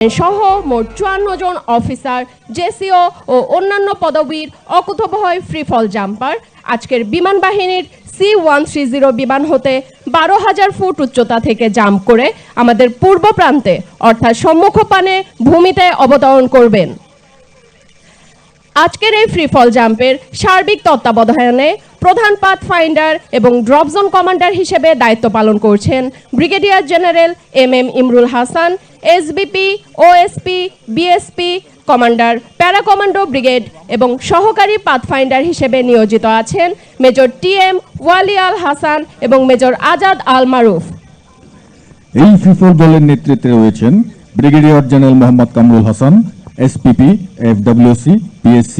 সহ মোট 54 জন officer, JCO ও অন্যান্য পদবীর অকুতোভয় ফ্রি ফল জাম্পার আজকের বিমান বাহিনীর C-130 বিমান হতে 12,000 ফুট উচ্চতা থেকে জাম্প করে আমাদের পূর্ব প্রান্তে অর্থাৎ সম্মুখপানে ভূমিতে অবতরণ করবেন। আজকের এই ফ্রি ফল জাম্পের সার্বিক তত্ত্বাবধানে প্রধান পাথ ফাইন্ডার এবং ড্রপ জোন কমান্ডার হিসেবে দায়িত্ব পালন করছেন brigadier general MM Imrul Hasan, SBP, OSP, BSP commander, para commando brigade এবং সহকারী পাথ ফাইন্ডার হিসেবে নিয়োজিত আছেন মেজর TM ওয়ালি আল হাসান এবং মেজর আজাদ আল মারুফ। এই ফ্রি ফল দলের নেতৃত্বে রয়েছেন brigadier general Mohammad Kamrul Hasan, SPP, FWC, PSC।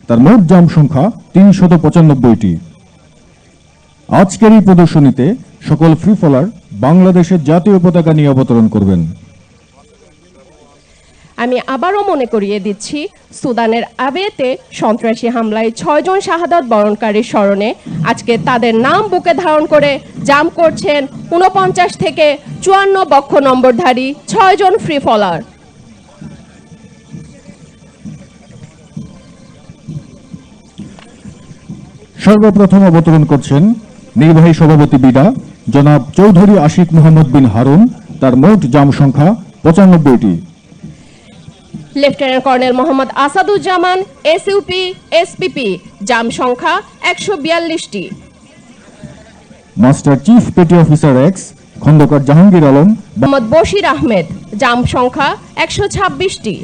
তার মোট জাম্প সংখ্যা 395টি। আজকের এই প্রদর্শনীতে সকল ফ্রি ফলার বাংলাদেশের জাতীয় পতাকা নিয়ে অবতরণ করবেন। আমি আবারও মনে করিয়ে দিচ্ছি, সুদানের আবেতে সন্ত্রাসী হামলায় 6 জন শাহাদাত বরণকারীর স্মরণে আজকে তাদের নাম বুকে ধারণ করে জাম্প করছেন 49 থেকে 54 বক্ষ নম্বরধারী 6 জন ফ্রি ফলার। সর্বপ্রথম অবতরণ করছেন নির্বাহী সভাপতি বিডা জনাব চৌধুরী আশিক মোহাম্মদ বিন হারুন। তার মোট জাম্প সংখ্যা 95টি। Lieutenant colonel Mohammad Asaduzzaman, SUP, SPP, jump সংখ্যা 142টি। Master chief petty officer X Khandakar Jahangir Alam, Mohammad Bashir Ahmed, jump সংখ্যা 126টি।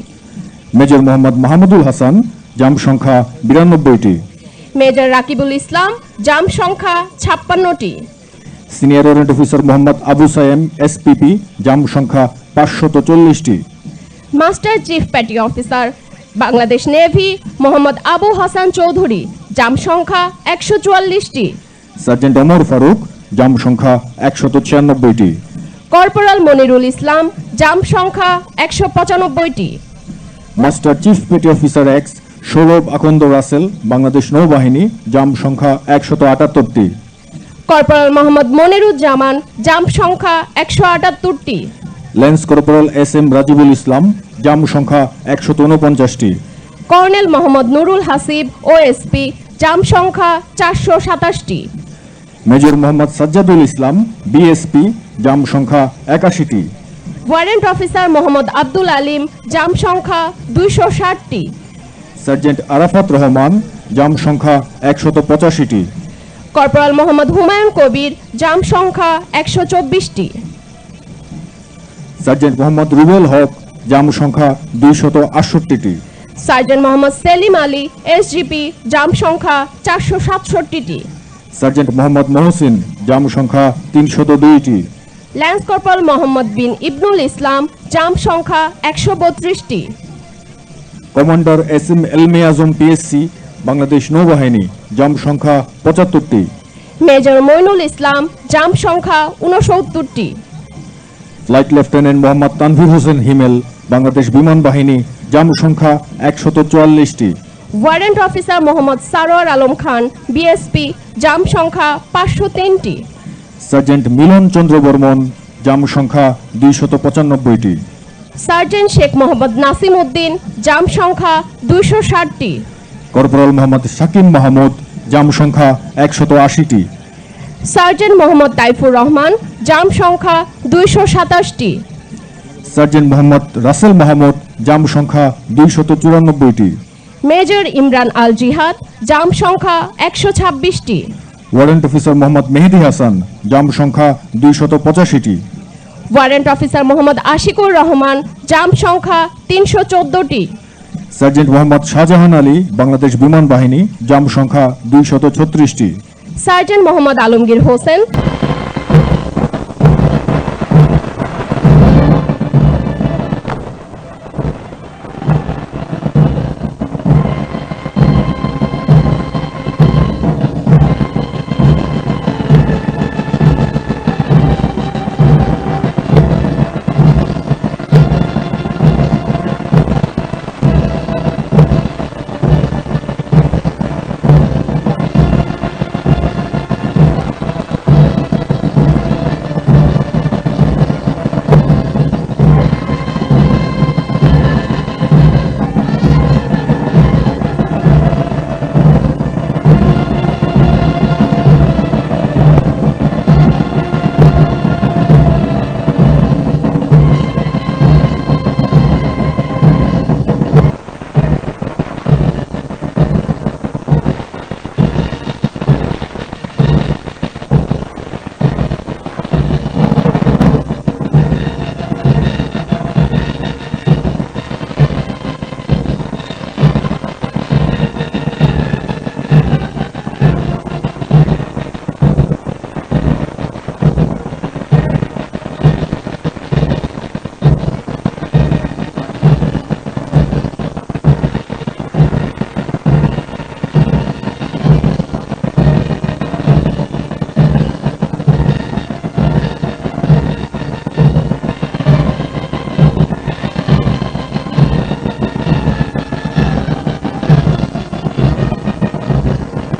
মেজর মোহাম্মদ মাহমুদুল হাসান, জাম্প সংখ্যা 92টি। মেজর রাকিবুল ইসলাম, জাম্প সংখ্যা 56টি। Senior warrant officer Mohammad Abu Sayem, SPP, jump সংখ্যা 540টি। Master chief petty officer Bangladesh navy Mohammad Abu Hasan Chowdhury, jump সংখ্যা 144টি। সার্জেন্ট ওমর ফারুক, জাম্প সংখ্যা 196টি। কর্পোরাল মনিরুল ইসলাম, জাম্প সংখ্যা 195টি। Master chief petty officer X Sourav Akand Rasel, Bangladesh নৌবাহিনী, জাম্প সংখ্যা 178টি। কর্পোরাল মোহাম্মদ মনিরুজ্জামান, জাম্প সংখ্যা 178টি। Lance corporal SM Rajibul Islam, jump সংখ্যা 149টি। Colonel Mohammad Nurul Hasib, OSP, jump সংখ্যা 427টি। Major Mohammad Sajjadul Islam, BSP, jump সংখ্যা 81টি। Warrant officer Mohammad Abdul Alim, jump সংখ্যা 260টি। সার্জেন্ট আরাফাত রহমান, জাম্প সংখ্যা 185টি। কর্পোরাল মোহাম্মদ হুমায়ুন কবির, জাম্প সংখ্যা 124টি। সার্জেন্ট মোহাম্মদ রুবেল হক, জাম্প সংখ্যা 268টি। Sergeant Mohammad Selim Ali, SGP, jump সংখ্যা 467টি। সার্জেন্ট মোহাম্মদ মহসিন, জাম্প সংখ্যা 302টি। Lance corporal Mohammad Bin Ibnul Islam, jump সংখ্যা 132টি। কমান্ডার SM এলমে আজম, PSC, বাংলাদেশ নৌবাহিনী, জাম্প সংখ্যা 75টি। মেজর মইনুল ইসলাম, জাম্প সংখ্যা 69টি। ফ্লাইট লেফটেন্যান্ট মোহাম্মদ তানভীর হোসেন হিমেল, বাংলাদেশ বিমান বাহিনী, জাম্প সংখ্যা 144টি। Warrant officer Mohammad Sarwar Alam Khan, BSP, jump সংখ্যা 503টি। সার্জেন্ট মিলন চন্দ্র বর্মন, জাম্প সংখ্যা 295টি। সার্জেন্ট শেখ মোহাম্মদ নাসিম উদ্দিন, জাম্প সংখ্যা 260টি। কর্পোরাল মোহাম্মদ শাকিম মাহমুদ, জাম্প সংখ্যা 180টি। সার্জেন্ট মোহাম্মদ তাইফুর রহমান, জাম্প সংখ্যা 227টি। সার্জেন্ট মোহাম্মদ রাসেল মাহমুদ, জাম্প সংখ্যা 294টি। মেজর ইমরান আল জিহাদ, জাম্প সংখ্যা 126টি। Warrant officer Mohammad Mehedi Hasan, jump সংখ্যা 285টি। Warrant officer Mohammad Ashikur Rahman, jump সংখ্যা 314টি। সার্জেন্ট মোহাম্মদ শাহজাহান আলী, বাংলাদেশ বিমান বাহিনী, জাম্প সংখ্যা 236টি। সার্জেন্ট মোহাম্মদ আলমগীর হোসেন,